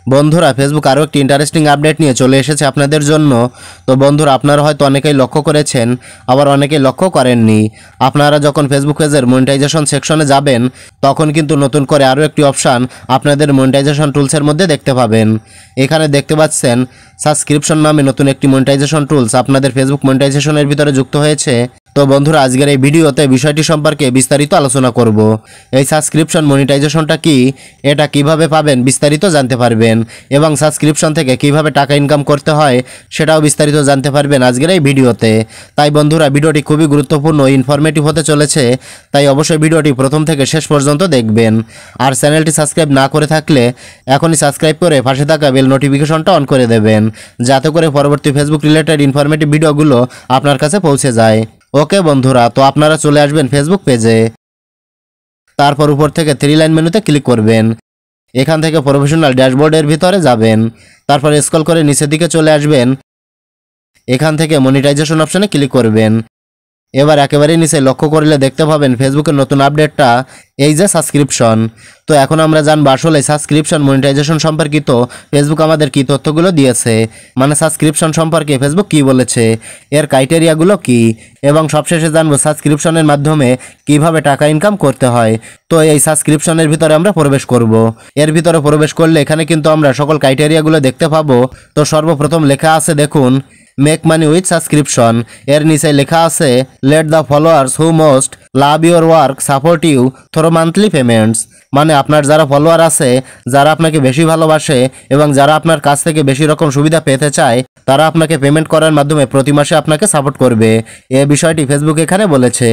বন্ধুরা ফেসবুক আরও একটি ইন্টারেস্টিং আপডেট নিয়ে চলে এসেছে আপনাদের জন্য। তো বন্ধুরা আপনারা হয়তো অনেকেই লক্ষ্য করেছেন, আবার অনেকেই লক্ষ্য করেননি। আপনারা যখন ফেসবুক পেজের মনিটাইজেশন সেকশনে যাবেন তখন কিন্তু নতুন করে আরও একটি অপশান আপনাদের মনিটাইজেশন টুলসের মধ্যে দেখতে পাবেন। এখানে দেখতে পাচ্ছেন সাবস্ক্রিপশন নামে নতুন একটি মনিটাইজেশন টুলস আপনাদের ফেসবুক মনিটাইজেশনের ভিতরে যুক্ত হয়েছে। তো বন্ধুরা আজকের এই ভিডিওতে বিষয়টি সম্পর্কে বিস্তারিত আলোচনা করব। এই সাবস্ক্রিপশন মনিটাইজেশনটা কি, এটা কিভাবে পাবেন বিস্তারিত জানতে পারবেন, এবং সাবস্ক্রিপশন থেকে কিভাবে টাকা ইনকাম করতে হয় সেটাও বিস্তারিত জানতে পারবেন আজকের এই ভিডিওতে। তাই বন্ধুরা ভিডিওটি খুবই গুরুত্বপূর্ণ ও ইনফরমেটিভ হতে চলেছে, তাই অবশ্যই ভিডিওটি প্রথম থেকে শেষ পর্যন্ত দেখবেন। আর চ্যানেলটি সাবস্ক্রাইব না করে থাকলে এখনই সাবস্ক্রাইব করে পাশে থাকা বেল নোটিফিকেশনটা অন করে দেবেন, যাতে করে পরবর্তী ফেসবুক রিলেটেড ইনফরমেটিভ ভিডিওগুলো আপনার কাছে পৌঁছে যায়। ওকে বন্ধুরা, তো আপনারা চলে আসবেন ফেসবুক পেজে। তারপর উপর থেকে 3 লাইন মেনুতে ক্লিক করবেন। এখান থেকে প্রফেশনাল ড্যাশবোর্ডের ভিতরে যাবেন। তারপর স্ক্রল করে নিচের দিকে চলে আসবেন। এখান থেকে মনিটাইজেশন অপশানে ক্লিক করবেন। এবার একেবারে নিচে লক্ষ্য করলে দেখতে পাবেন ফেসবুকের নতুন আপডেটটা, এই যে সাবস্ক্রিপশন। তো এখন আমরা জানবো আসলে সাবস্ক্রিপশন মনিটাইজেশন সম্পর্কিত ফেসবুক আমাদের কি তথ্যগুলো দিয়েছে, মানে সাবস্ক্রিপশন সম্পর্কে ফেসবুক কি বলেছে, এর ক্রাইটেরিয়াগুলো কি, এবং সবশেষে জানবো সাবস্ক্রিপশনের মাধ্যমে কিভাবে টাকা ইনকাম করতে হয়। তো এই সাবস্ক্রিপশনের ভিতরে আমরা প্রবেশ করব। এর ভিতরে প্রবেশ করলে এখানে কিন্তু আমরা সকল ক্রাইটেরিয়াগুলো দেখতে পাবো। তো সর্বপ্রথম লেখা আছে দেখুন, মেক মানি উইথ সাবস্ক্রিপশন। এর নিচে লেখা আছে let the followers who most love your work support you through monthly payments. মানে আপনার যারা ফলোয়ার আছে, যারা আপনাকে বেশি ভালোবাসে এবং যারা আপনার কাছ থেকে বেশি রকম সুবিধা পেতে চায়, তারা আপনাকে পেমেন্ট করার মাধ্যমে প্রতি মাসে আপনাকে সাপোর্ট করবে। এই বিষয়টি ফেসবুক এখানে বলেছে।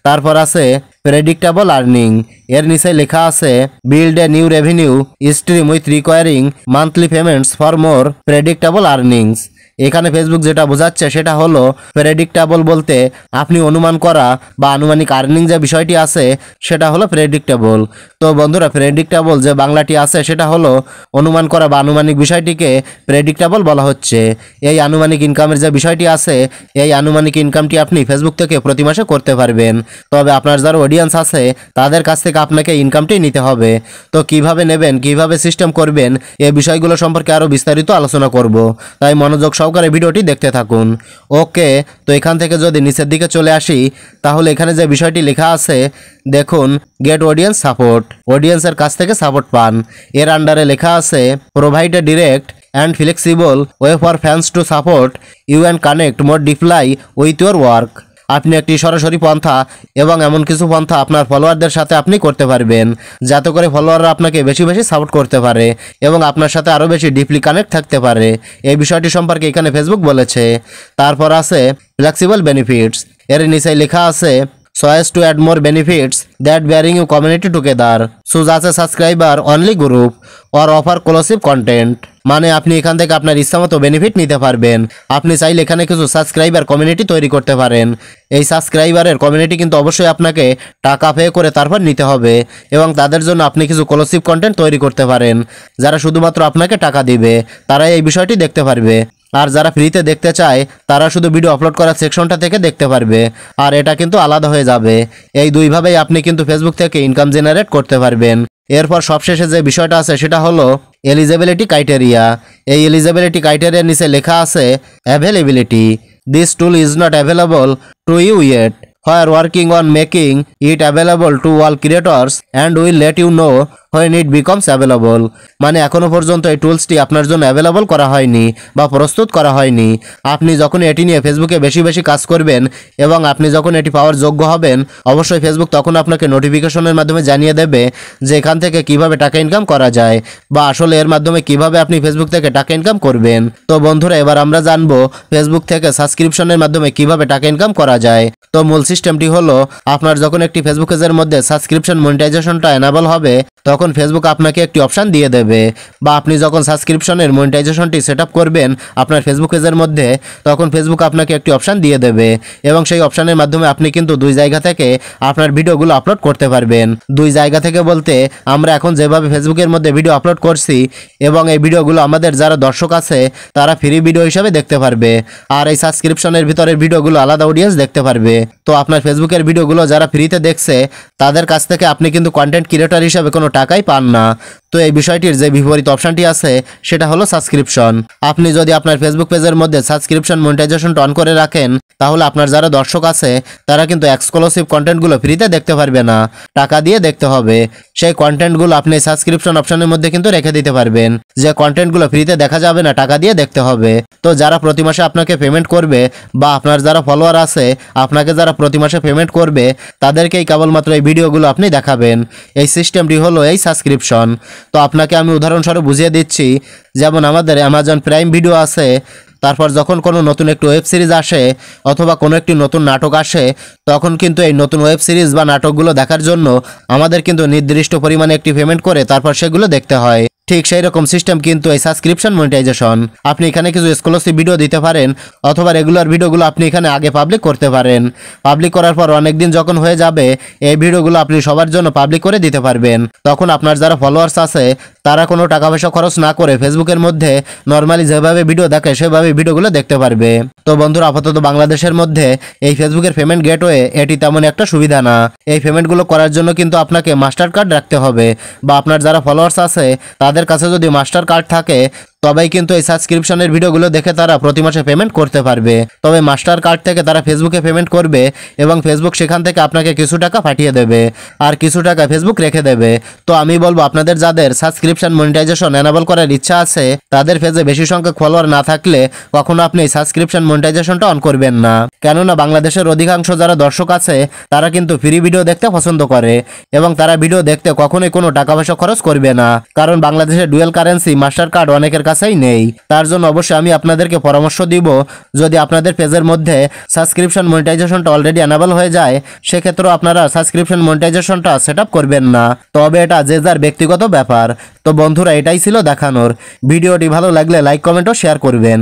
তারপর আছে প্রেডিক্টেবল আর্নিং। এর নিচে লেখা আছে build a new revenue stream with recurring monthly payments for more predictable earnings. এখানে ফেসবুক যেটা বোঝাচ্ছে সেটা হলো প্রেডিক্টেবল বলতে আপনি অনুমান করা বা আনুমানিক আর্নিং যে বিষয়টি আছে সেটা হলো প্রেডিক্টেবল। তো বন্ধুরা প্রেডিক্টেবল যে বাংলাটি আছে সেটা হলো অনুমান করা বা আনুমানিক বিষয়টিকে প্রেডিক্টেবল বলা হচ্ছে। এই আনুমানিক ইনকামের যে বিষয়টি আছে, এই আনুমানিক ইনকামটি আপনি ফেসবুক থেকে প্রতি মাসে করতে পারবেন। তবে আপনার যারা অডিয়েন্স আছে তাদের কাছ থেকে আপনাকে ইনকামটি নিতে হবে। তো কিভাবে নেবেন, কিভাবে সিস্টেম করবেন, এই বিষয়গুলো সম্পর্কে আরও বিস্তারিত আলোচনা করব, তাই মনোযোগ সহকারে ভিডিওটি দেখতে থাকুন। ওকে, তো এখান থেকে যদি নিচের দিকে চলে আসি তাহলে এখানে যে বিষয়টি লেখা আছে দেখুন, গেট অডিয়েন্স সাপোর্ট। অডিয়েন্সের কাছ থেকে সাপোর্ট পান। এর আন্ডারে লেখা আছে provide a direct and flexible way for fans to support you and connect more deeply with your work. আপনি একটি সরাসরি পন্থা এবং এমন কিছু পন্থা আপনার ফলোয়ারদের সাথে আপনি করতে পারবেন, যাতে করে ফলোয়াররা আপনাকে বেশি বেশি সাপোর্ট করতে পারে এবং আপনার সাথে আরও বেশি ডিপলি কানেক্ট থাকতে পারে। এই বিষয়টি সম্পর্কে এখানে ফেসবুক বলেছে। তারপর আছে ফ্লেক্সিবল বেনিফিটস। এর নিচে লেখা আছে choice to add more benefits that bearing you community together, choose as a subscriber only group or offer exclusive content। মানে আপনি এখান থেকে আপনার ইচ্ছামতো বেনিফিট নিতে পারবেন। আপনি চাইলে এখানে কিছু সাবস্ক্রাইবার কমিউনিটি তৈরি করতে পারেন। এই সাবস্ক্রাইবারের কমিউনিটি কিন্তু অবশ্যই আপনাকে টাকা পে করে তারপর নিতে হবে, এবং তাদের জন্য আপনি কিছু এক্সক্লুসিভ কন্টেন্ট তৈরি করতে পারেন। যারা শুধুমাত্র আপনাকে টাকা দিবে তারাই এই বিষয়টি দেখতে পারবে, আর যারা ফ্রিতে দেখতে চায় তারা শুধু ভিডিও আপলোড করার সেকশনটা থেকে দেখতে পারবে, আর এটা কিন্তু আলাদা হয়ে যাবে। এই দুইভাবেই আপনি কিন্তু ফেসবুক থেকে ইনকাম জেনারেট করতে পারবেন। এরপর সবশেষে যে বিষয়টা আছে সেটা হলো এলিজিবিলিটি ক্রাইটেরিয়া। এই এলিজিবিলিটি ক্রাইটেরিয়ার নিচে লেখা আছে availability. This tool is not available to you yet, while working on making it available to all creators and will let you know when it becomes available। মানে এখনো পর্যন্ত এই টুলসটি আপনার জন্য অ্যাভেলেবল করা হয়নি বা প্রস্তুত করা হয়নি। আপনি যখন এটি নিয়ে ফেসবুকে বেশি বেশি কাজ করবেন এবং আপনি যখন এটি পাওয়ার যোগ্য হবেন, অবশ্যই ফেসবুক তখন আপনাকে নোটিফিকেশনের মাধ্যমে জানিয়ে দেবে যে এখান থেকে কিভাবে টাকা ইনকাম করা যায়, বা আসলে এর মাধ্যমে কিভাবে আপনি ফেসবুক থেকে টাকা ইনকাম করবেন। তো বন্ধুরা এবার আমরা জানবো ফেসবুক থেকে সাবস্ক্রিপশনের মাধ্যমে কিভাবে টাকা ইনকাম করা যায়। তো মূল সিস্টেমটি হলো আপনার যখন একটি ফেসবুক পেজের মধ্যে সাবস্ক্রিপশন মনিটাইজেশনটা এনাবল হবে তখন ফেসবুক আপনাকে একটি অপশান দিয়ে দেবে, বা আপনি যখন সাবস্ক্রিপশনের মনিটাইজেশনটি সেট আপ করবেন আপনার ফেসবুক পেজের মধ্যে তখন ফেসবুক আপনাকে একটি অপশান দিয়ে দেবে, এবং সেই অপশানের মাধ্যমে আপনি কিন্তু দুই জায়গা থেকে আপনার ভিডিওগুলো আপলোড করতে পারবেন। দুই জায়গা থেকে বলতে আমরা এখন যেভাবে ফেসবুকের মধ্যে ভিডিও আপলোড করছি, এবং এই ভিডিওগুলো আমাদের যারা দর্শক আছে তারা ফ্রি ভিডিও হিসাবে দেখতে পারবে, আর এই সাবস্ক্রিপশনের ভিতরের ভিডিওগুলো আলাদা অডিয়েন্স দেখতে পারবে। তো আপনার ফেসবুকের ভিডিওগুলো যারা ফ্রিতে দেখছে তাদের কাছ থেকে আপনি কিন্তু কন্টেন্ট ক্রিয়েটর হিসাবে কোনো টাকা টাকাই পান না। তো এই বিষয়টির যে বিপরীত অপশনটি আছে সেটা হলো সাবস্ক্রিপশন। আপনি যদি আপনার ফেসবুক পেজের মধ্যে সাবস্ক্রিপশন মনিটাইজেশনটা অন করে রাখেন, তাহলে আপনার যারা দর্শক আছে তারা কিন্তু এক্সক্লুসিভ কন্টেন্টগুলো ফ্রিতে দেখতে পারবে না, টাকা দিয়ে দেখতে হবে। সেই কন্টেন্টগুলো আপনি সাবস্ক্রিপশন অপশনের মধ্যে কিন্তু রেখে দিতে পারবেন, যে কন্টেন্টগুলো ফ্রিতে দেখা যাবে না, টাকা দিয়ে দেখতে হবে। তো যারা প্রতি মাসে আপনাকে পেমেন্ট করবে বা আপনার যারা ফলোয়ার আছে আপনাকে যারা প্রতি মাসে পেমেন্ট করবে তাদেরকেই কেবলমাত্র এই ভিডিওগুলো আপনি দেখাবেন। এই সিস্টেমটি হলো এই সাবস্ক্রিপশন। তো আপনাকে আমি উদাহরণস্বরূপ বুঝিয়ে দিচ্ছি। যেমন আমাদের অ্যামাজন প্রাইম ভিডিও আছে, তারপর যখন কোনো নতুন একটি ওয়েব সিরিজ আসে অথবা কোনো একটি নতুন নাটক আসে, তখন কিন্তু এই নতুন ওয়েব সিরিজ বা নাটকগুলো দেখার জন্য আমাদের কিন্তু নির্দিষ্ট পরিমাণে একটি পেমেন্ট করে তারপর সেগুলো দেখতে হয়। ঠিক সেই রকম সিস্টেম কিন্তু এই সাবস্ক্রিপশন মনিটাইজেশন। আপনি এখানে কিছু এক্সক্লুসিভ ভিডিও দিতে পারেন অথবা রেগুলার ভিডিওগুলো আপনি এখানে আগে পাবলিক করতে পারেন। পাবলিক করার পর অনেক দিন যখন হয়ে যাবে এই ভিডিওগুলো আপনি সবার জন্য পাবলিক করে দিতে পারবেন। তখন আপনার যারা ফলোয়ার্স আছে তারা কোনো টাকা পয়সা খরচ না করে ফেসবুকের মধ্যে নর্মালি যেভাবে ভিডিও দেখে সেভাবে ভিডিওগুলো দেখতে পারবে। তো বন্ধুরা, আপাতত বাংলাদেশের মধ্যে এই ফেসবুকের পেমেন্ট গেটওয়ে এটি তেমন একটা সুবিধা না। এই পেমেন্টগুলো করার জন্য কিন্তু আপনাকে মাস্টার কার্ড রাখতে হবে, বা আপনার যারা ফলোয়ার্স আছে তাদের কাছে যদি মাস্টার কার্ড থাকে তবেই কিন্তু এই সাবস্ক্রিপশনের ভিডিওগুলো দেখে তারা প্রতি মাসে পেমেন্ট করতে পারবে। তবে মাস্টার কার্ড থেকে তারা ফেসবুকে পেমেন্ট করবে এবং ফেসবুক সেখান থেকে আপনাকে কিছু টাকা পাঠিয়ে দেবে আর কিছু টাকা ফেসবুক রেখে দেবে। তো আমি বলবো আপনাদের যাদের সাবস্ক্রিপশন মনিটাইজেশন এনাবল করার ইচ্ছা আছে তাদের পেজে বেশি সংখ্যক ফলোয়ার না থাকলে কখনো আপনি এই সাবস্ক্রিপশন মনিটাইজেশনটা অন করবেন না। কেননা বাংলাদেশের অধিকাংশ যারা দর্শক আছে তারা কিন্তু ফ্রি ভিডিও দেখতে পছন্দ করে এবং তারা ভিডিও দেখতে কখনোই কোনো টাকা পয়সা খরচ করবে না, কারণ বাংলাদেশের ডুয়েল কারেন্সি মাস্টার কার্ড অনেকের কাছেই নেই। তার জন্য অবশ্যই আমি আপনাদেরকে পরামর্শ দিব, যদি আপনাদের পেজের মধ্যে সাবস্ক্রিপশন মনিটাইজেশনটা অলরেডি এনাবল হয়ে যায় সেক্ষেত্রেও আপনারা সাবস্ক্রিপশন মনিটাইজেশনটা সেট আপ করবেন না। তবে এটা যে যার ব্যক্তিগত ব্যাপার। তো বন্ধুরা, এটাই ছিল দেখানোর। ভিডিওটি ভালো লাগলে লাইক, কমেন্ট ও শেয়ার করবেন।